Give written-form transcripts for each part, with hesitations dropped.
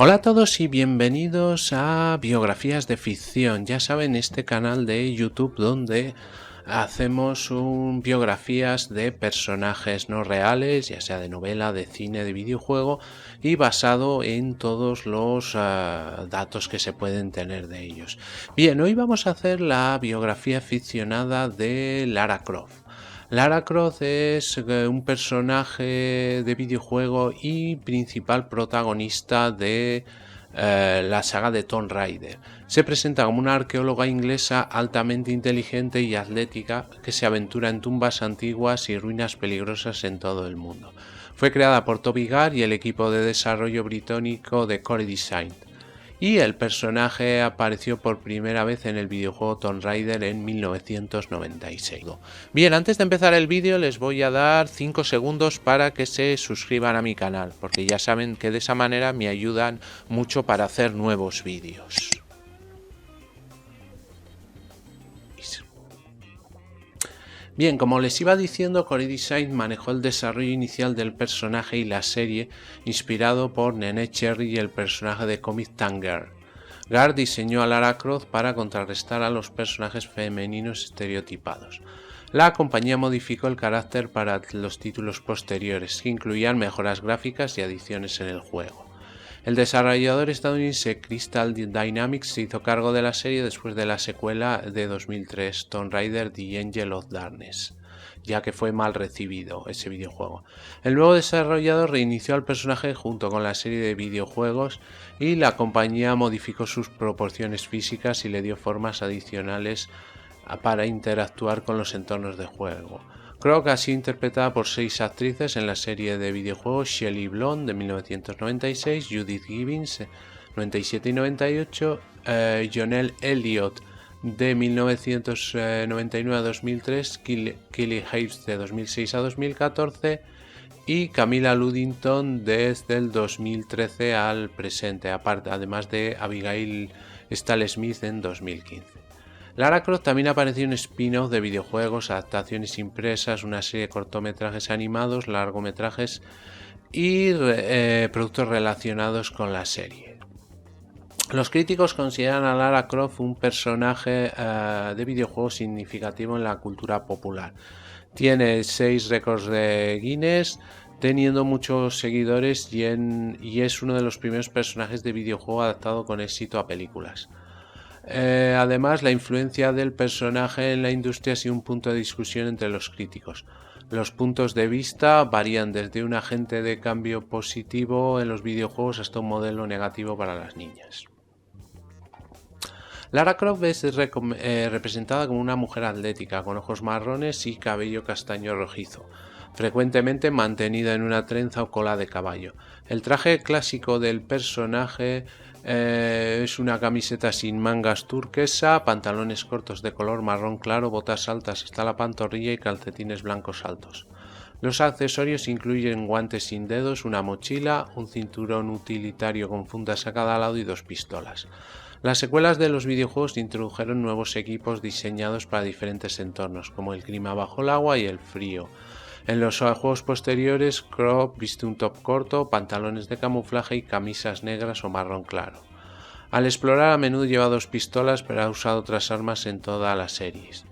Hola a todos y bienvenidos a Biografías de Ficción. Ya saben, este canal de YouTube donde hacemos biografías de personajes no reales, ya sea de novela, de cine, de videojuego, y basado en todos los datos que se pueden tener de ellos. Bien, hoy vamos a hacer la biografía ficcionada de Lara Croft. Lara Croft es un personaje de videojuego y principal protagonista de la saga de Tomb Raider. Se presenta como una arqueóloga inglesa altamente inteligente y atlética que se aventura en tumbas antiguas y ruinas peligrosas en todo el mundo. Fue creada por Toby Gard y el equipo de desarrollo británico de Core Design. Y el personaje apareció por primera vez en el videojuego Tomb Raider en 1996. Bien, antes de empezar el vídeo les voy a dar 5 segundos para que se suscriban a mi canal, porque ya saben que de esa manera me ayudan mucho para hacer nuevos vídeos. Bien, como les iba diciendo, Core Design manejó el desarrollo inicial del personaje y la serie, inspirado por Nene Cherry y el personaje de cómic Tanger. Gard diseñó a Lara Croft para contrarrestar a los personajes femeninos estereotipados. La compañía modificó el carácter para los títulos posteriores, que incluían mejoras gráficas y adiciones en el juego. El desarrollador estadounidense Crystal Dynamics se hizo cargo de la serie después de la secuela de 2003, Tomb Raider The Angel of Darkness, ya que fue mal recibido ese videojuego. El nuevo desarrollador reinició al personaje junto con la serie de videojuegos y la compañía modificó sus proporciones físicas y le dio formas adicionales para interactuar con los entornos de juego. Croft ha sido interpretada por 6 actrices en la serie de videojuegos: Shelley Blond de 1996, Judith Gibbons 97 y 98, Jonelle Elliott de 1999 a 2003, Kelly Hayes de 2006 a 2014 y Camilla Luddington desde el 2013 al presente, además de Abigail Stahl Smith en 2015. Lara Croft también apareció en spin-off de videojuegos, adaptaciones impresas, una serie de cortometrajes animados, largometrajes y productos relacionados con la serie. Los críticos consideran a Lara Croft un personaje de videojuegos significativo en la cultura popular. Tiene 6 récords de Guinness, teniendo muchos seguidores y es uno de los primeros personajes de videojuego adaptado con éxito a películas. Además, la influencia del personaje en la industria ha sido un punto de discusión entre los críticos. Los puntos de vista varían desde un agente de cambio positivo en los videojuegos hasta un modelo negativo para las niñas. Lara Croft es representada como una mujer atlética, con ojos marrones y cabello castaño rojizo, frecuentemente mantenida en una trenza o cola de caballo. El traje clásico del personaje es una camiseta sin mangas turquesa, pantalones cortos de color marrón claro, botas altas hasta la pantorrilla y calcetines blancos altos. Los accesorios incluyen guantes sin dedos, una mochila, un cinturón utilitario con fundas a cada lado y 2 pistolas. Las secuelas de los videojuegos introdujeron nuevos equipos diseñados para diferentes entornos, como el clima bajo el agua y el frío. En los juegos posteriores, Croft viste un top corto, pantalones de camuflaje y camisas negras o marrón claro. Al explorar, a menudo lleva 2 pistolas, pero ha usado otras armas en todas las series.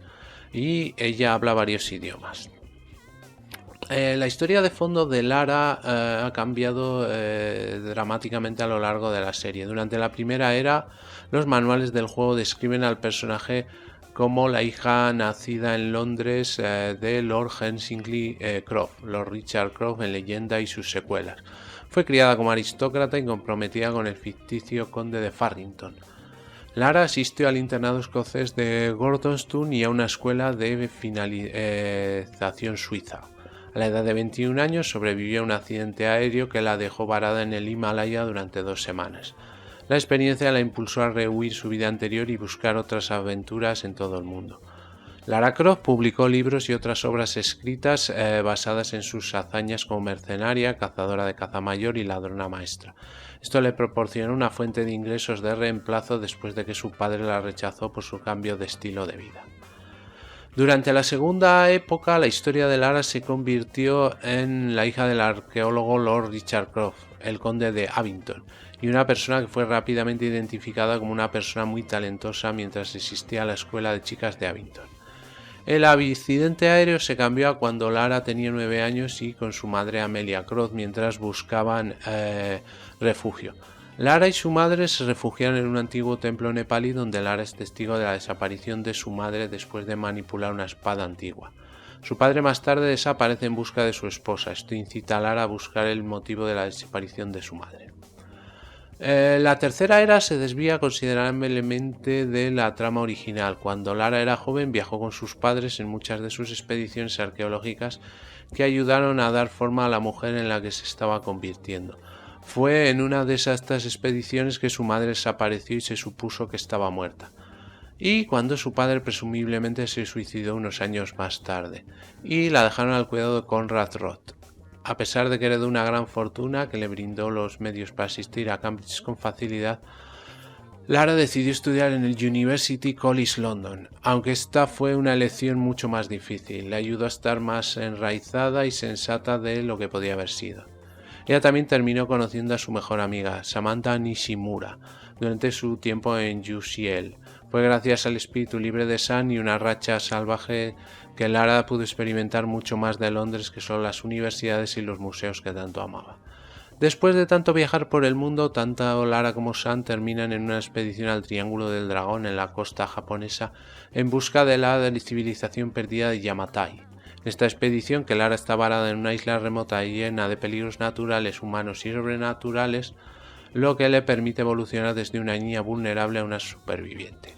Y ella habla varios idiomas. La historia de fondo de Lara ha cambiado dramáticamente a lo largo de la serie. Durante la primera era, los manuales del juego describen al personaje como la hija nacida en Londres de Lord Hensingly Croft, Lord Richard Croft en Leyenda y sus secuelas. Fue criada como aristócrata y comprometida con el ficticio conde de Farrington. Lara asistió al internado escocés de Gordonstoun y a una escuela de finalización suiza. A la edad de 21 años sobrevivió a un accidente aéreo que la dejó varada en el Himalaya durante 2 semanas. La experiencia la impulsó a rehuir su vida anterior y buscar otras aventuras en todo el mundo. Lara Croft publicó libros y otras obras escritas basadas en sus hazañas como mercenaria, cazadora de caza mayor y ladrona maestra. Esto le proporcionó una fuente de ingresos de reemplazo después de que su padre la rechazó por su cambio de estilo de vida. Durante la segunda época, la historia de Lara se convirtió en la hija del arqueólogo Lord Richard Croft, el conde de Abington, y una persona que fue rápidamente identificada como una persona muy talentosa mientras asistía a la escuela de chicas de Abington. El accidente aéreo se cambió a cuando Lara tenía 9 años y con su madre Amelia Croft mientras buscaban refugio. Lara y su madre se refugiaron en un antiguo templo nepalí donde Lara es testigo de la desaparición de su madre después de manipular una espada antigua. Su padre más tarde desaparece en busca de su esposa. Esto incita a Lara a buscar el motivo de la desaparición de su madre. La tercera era se desvía considerablemente de la trama original. Cuando Lara era joven viajó con sus padres en muchas de sus expediciones arqueológicas que ayudaron a dar forma a la mujer en la que se estaba convirtiendo. Fue en una de estas expediciones que su madre desapareció y se supuso que estaba muerta. Y cuando su padre presumiblemente se suicidó unos años más tarde. Y la dejaron al cuidado de Conrad Roth. A pesar de que heredó una gran fortuna que le brindó los medios para asistir a Cambridge con facilidad, Lara decidió estudiar en el University College London, aunque esta fue una elección mucho más difícil. Le ayudó a estar más enraizada y sensata de lo que podía haber sido. Ella también terminó conociendo a su mejor amiga, Samantha Nishimura, durante su tiempo en UCL. Fue gracias al espíritu libre de Sam y una racha salvaje que Lara pudo experimentar mucho más de Londres que solo las universidades y los museos que tanto amaba. Después de tanto viajar por el mundo, tanto Lara como Sam terminan en una expedición al Triángulo del Dragón en la costa japonesa en busca de la civilización perdida de Yamatai. En esta expedición, que Lara está varada en una isla remota y llena de peligros naturales, humanos y sobrenaturales, lo que le permite evolucionar desde una niña vulnerable a una superviviente.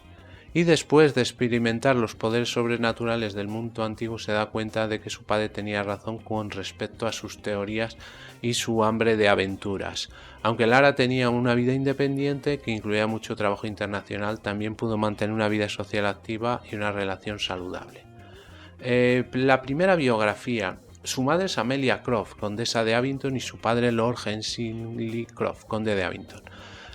Y después de experimentar los poderes sobrenaturales del mundo antiguo se da cuenta de que su padre tenía razón con respecto a sus teorías y su hambre de aventuras. Aunque Lara tenía una vida independiente que incluía mucho trabajo internacional, también pudo mantener una vida social activa y una relación saludable. La primera biografía. Su madre es Amelia Croft, condesa de Abington, y su padre Lord Hensingly Croft, conde de Abington.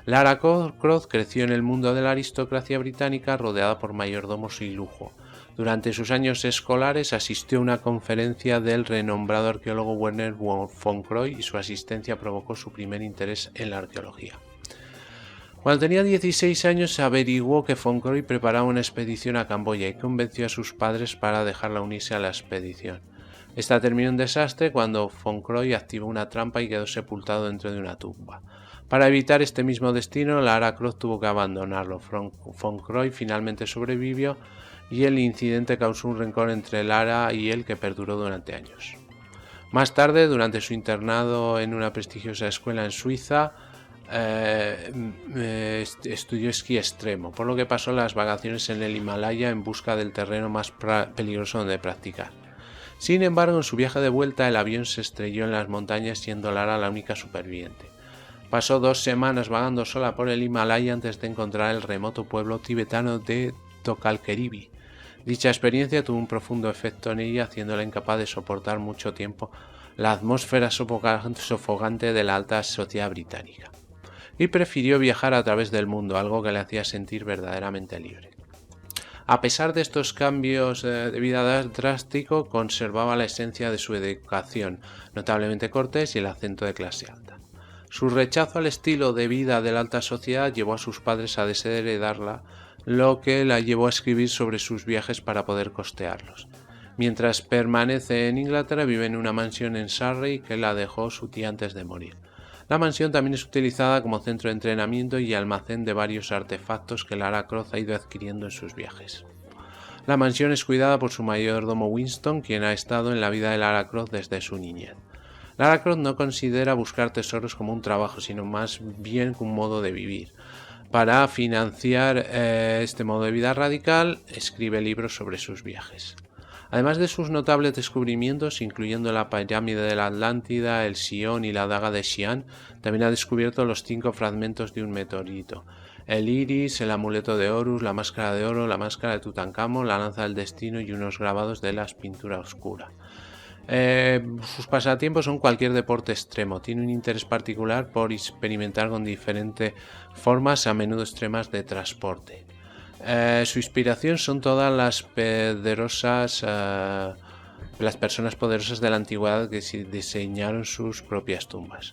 Lara Croft creció en el mundo de la aristocracia británica rodeada por mayordomos y lujo. Durante sus años escolares asistió a una conferencia del renombrado arqueólogo Werner von Croy y su asistencia provocó su primer interés en la arqueología. Cuando tenía 16 años se averiguó que von Croy preparaba una expedición a Camboya y convenció a sus padres para dejarla unirse a la expedición. Esta terminó en desastre cuando von Croy activó una trampa y quedó sepultado dentro de una tumba. Para evitar este mismo destino, Lara Croft tuvo que abandonarlo. Von Croy finalmente sobrevivió y el incidente causó un rencor entre Lara y él que perduró durante años. Más tarde, durante su internado en una prestigiosa escuela en Suiza, estudió esquí extremo, por lo que pasó las vacaciones en el Himalaya en busca del terreno más peligroso donde practicar. Sin embargo, en su viaje de vuelta el avión se estrelló en las montañas, siendo Lara la única superviviente. Pasó 2 semanas vagando sola por el Himalaya antes de encontrar el remoto pueblo tibetano de Tokalkeribi. Dicha experiencia tuvo un profundo efecto en ella, haciéndola incapaz de soportar mucho tiempo la atmósfera sofocante de la alta sociedad británica. Y prefirió viajar a través del mundo, algo que le hacía sentir verdaderamente libre. A pesar de estos cambios de vida drástico, conservaba la esencia de su educación, notablemente cortés y el acento de clase alta. Su rechazo al estilo de vida de la alta sociedad llevó a sus padres a desheredarla, lo que la llevó a escribir sobre sus viajes para poder costearlos. Mientras permanece en Inglaterra, vive en una mansión en Surrey que la dejó su tía antes de morir. La mansión también es utilizada como centro de entrenamiento y almacén de varios artefactos que Lara Croft ha ido adquiriendo en sus viajes. La mansión es cuidada por su mayordomo Winston, quien ha estado en la vida de Lara Croft desde su niñez. Lara Croft no considera buscar tesoros como un trabajo, sino más bien como un modo de vivir. Para financiar este modo de vida radical, escribe libros sobre sus viajes. Además de sus notables descubrimientos, incluyendo la pirámide de la Atlántida, el Sion y la daga de Xi'an, también ha descubierto los 5 fragmentos de un meteorito: el iris, el amuleto de Horus, la máscara de oro, la máscara de Tutankamón, la lanza del destino y unos grabados de la pintura oscura. Sus pasatiempos son cualquier deporte extremo. Tiene un interés particular por experimentar con diferentes formas, a menudo extremas, de transporte. Su inspiración son todas las personas poderosas de la antigüedad que diseñaron sus propias tumbas.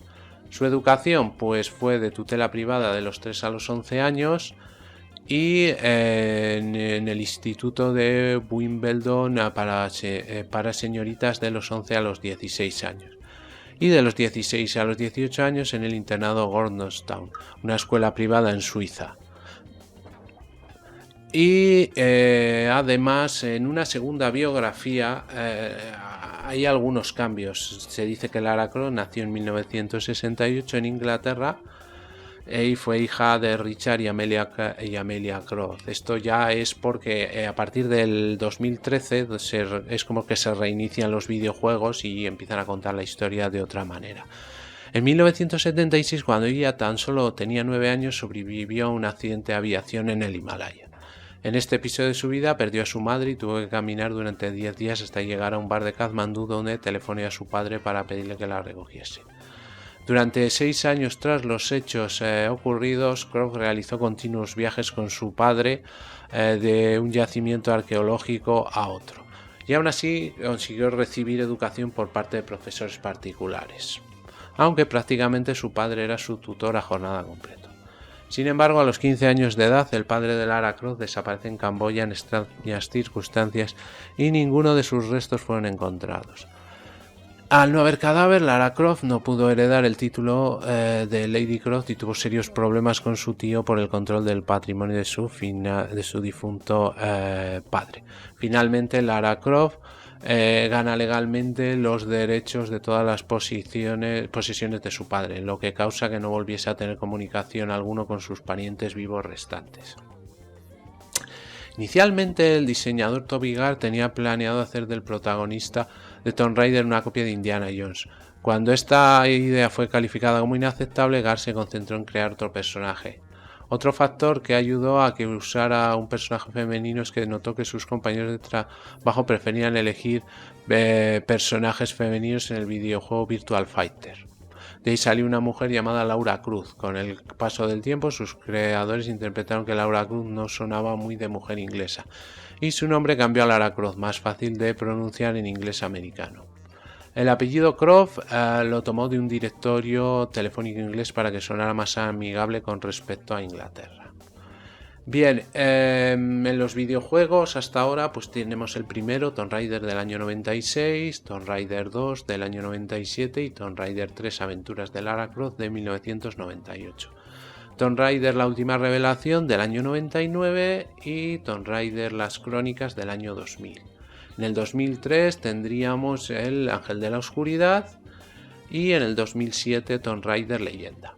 Su educación pues fue de tutela privada de los 3 a los 11 años y en el instituto de Wimbledon para señoritas de los 11 a los 16 años. Y de los 16 a los 18 años en el internado Gordonstown, una escuela privada en Suiza. Y además, en una segunda biografía hay algunos cambios. Se dice que Lara Croft nació en 1968 en Inglaterra y fue hija de Richard y Amelia Croft. Esto ya es porque a partir del 2013 es como que se reinician los videojuegos y empiezan a contar la historia de otra manera. En 1976, cuando ella tan solo tenía 9 años, sobrevivió a un accidente de aviación en el Himalaya. En este episodio de su vida perdió a su madre y tuvo que caminar durante 10 días hasta llegar a un bar de Katmandú, donde telefonó a su padre para pedirle que la recogiese. Durante 6 años tras los hechos ocurridos, Croft realizó continuos viajes con su padre de un yacimiento arqueológico a otro, y aún así consiguió recibir educación por parte de profesores particulares, aunque prácticamente su padre era su tutor a jornada completa. Sin embargo, a los 15 años de edad, el padre de Lara Croft desaparece en Camboya en extrañas circunstancias y ninguno de sus restos fueron encontrados. Al no haber cadáver, Lara Croft no pudo heredar el título de Lady Croft y tuvo serios problemas con su tío por el control del patrimonio de su difunto padre. Finalmente, Lara Croft gana legalmente los derechos de todas las posesiones de su padre, lo que causa que no volviese a tener comunicación alguno con sus parientes vivos restantes. Inicialmente, el diseñador Toby Gard tenía planeado hacer del protagonista de Tomb Raider una copia de Indiana Jones. Cuando esta idea fue calificada como inaceptable, Gard se concentró en crear otro personaje. Otro factor que ayudó a que usara un personaje femenino es que notó que sus compañeros de trabajo preferían elegir personajes femeninos en el videojuego Virtua Fighter. De ahí salió una mujer llamada Laura Cruz. Con el paso del tiempo, sus creadores interpretaron que Laura Cruz no sonaba muy de mujer inglesa, y su nombre cambió a Lara Croft, más fácil de pronunciar en inglés americano. El apellido Croft lo tomó de un directorio telefónico inglés para que sonara más amigable con respecto a Inglaterra. Bien, en los videojuegos hasta ahora pues tenemos el primero, Tomb Raider del año 96, Tomb Raider 2 del año 97 y Tomb Raider 3 Aventuras de Lara Croft de 1998. Tomb Raider La Última Revelación del año 99 y Tomb Raider Las Crónicas del año 2000. En el 2003 tendríamos el Ángel de la Oscuridad y en el 2007 Tomb Raider Leyenda.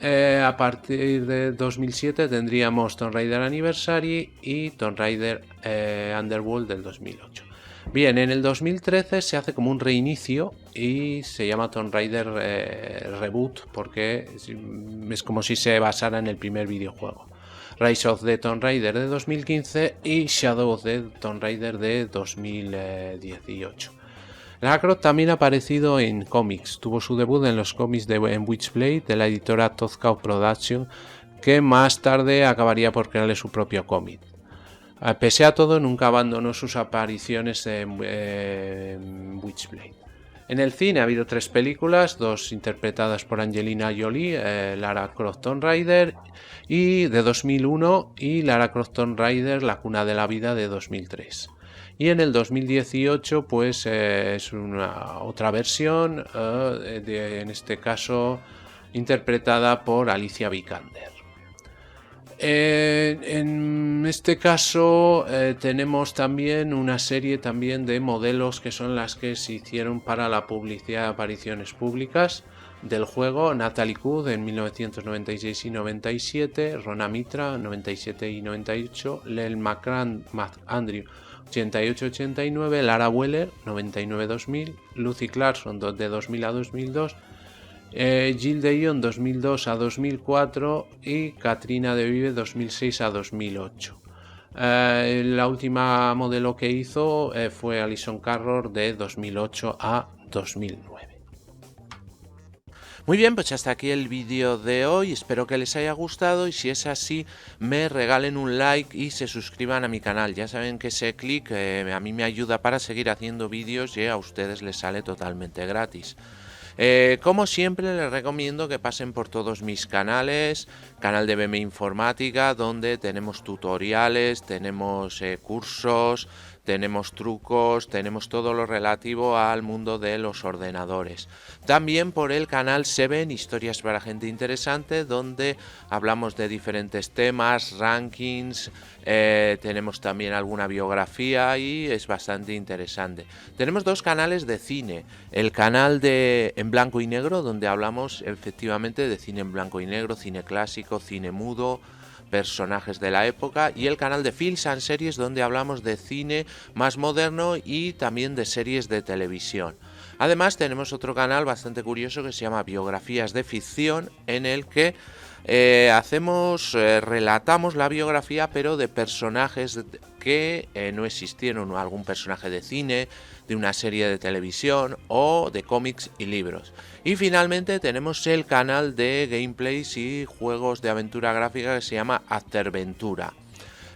A partir de 2007 tendríamos Tomb Raider Anniversary y Tomb Raider Underworld del 2008. Bien, en el 2013 se hace como un reinicio y se llama Tomb Raider Reboot, porque es como si se basara en el primer videojuego. Rise of the Tomb Raider de 2015 y Shadow of the Tomb Raider de 2018. Lara Croft también ha aparecido en cómics. Tuvo su debut en los cómics en Witchblade de la editora Todd Cow Production, que más tarde acabaría por crearle su propio cómic. Pese a todo, nunca abandonó sus apariciones en Witchblade. En el cine ha habido 3 películas, 2 interpretadas por Angelina Jolie, Lara Croft Tomb Raider y de 2001 y Lara Croft Tomb Raider La Cuna de la Vida de 2003. Y en el 2018 pues es una otra versión, en este caso interpretada por Alicia Vikander. En este caso tenemos también una serie también de modelos que son las que se hicieron para la publicidad de apariciones públicas del juego. Natalie Wood en 1996 y 97, Rona Mitra 97 y 98, Lel McAndrew 88-89, Lara Weller 99-2000, Lucy Clarkson de 2000 a 2002, Jill DeYoung 2002 a 2004 y Katrina DeVive 2006 a 2008. La última modelo que hizo fue Alison Carroll de 2008 a 2009. Muy bien, pues hasta aquí el vídeo de hoy, espero que les haya gustado y si es así me regalen un like y se suscriban a mi canal. Ya saben que ese clic a mí me ayuda para seguir haciendo vídeos y a ustedes les sale totalmente gratis. Como siempre les recomiendo que pasen por todos mis canales, canal de BM Informática, donde tenemos tutoriales, tenemos cursos, tenemos trucos, tenemos todo lo relativo al mundo de los ordenadores. También por el canal Seven, historias para gente interesante, donde hablamos de diferentes temas, rankings, tenemos también alguna biografía y es bastante interesante. Tenemos dos canales de cine, el canal de en blanco y negro, donde hablamos efectivamente de cine en blanco y negro, cine clásico, cine mudo, personajes de la época, y el canal de Films and Series, donde hablamos de cine más moderno y también de series de televisión. Además tenemos otro canal bastante curioso que se llama Biografías de Ficción, en el que relatamos la biografía, pero de personajes que no existieron, algún personaje de cine, de una serie de televisión o de cómics y libros. Y finalmente tenemos el canal de gameplays y juegos de aventura gráfica que se llama Afterventura.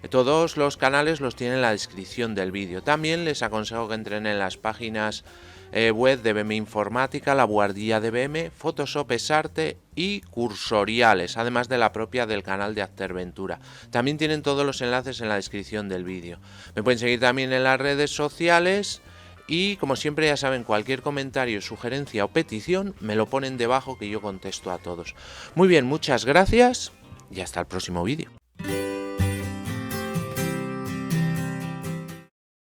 Todos los canales los tienen en la descripción del vídeo. También les aconsejo que entren en las páginas web de BM Informática, La Buhardilla de BM, Photoshop es Arte y Cursoriales, además de la propia del canal de Afterventura. También tienen todos los enlaces en la descripción del vídeo. Me pueden seguir también en las redes sociales y, como siempre, ya saben, cualquier comentario, sugerencia o petición me lo ponen debajo, que yo contesto a todos. Muy bien, muchas gracias y hasta el próximo vídeo.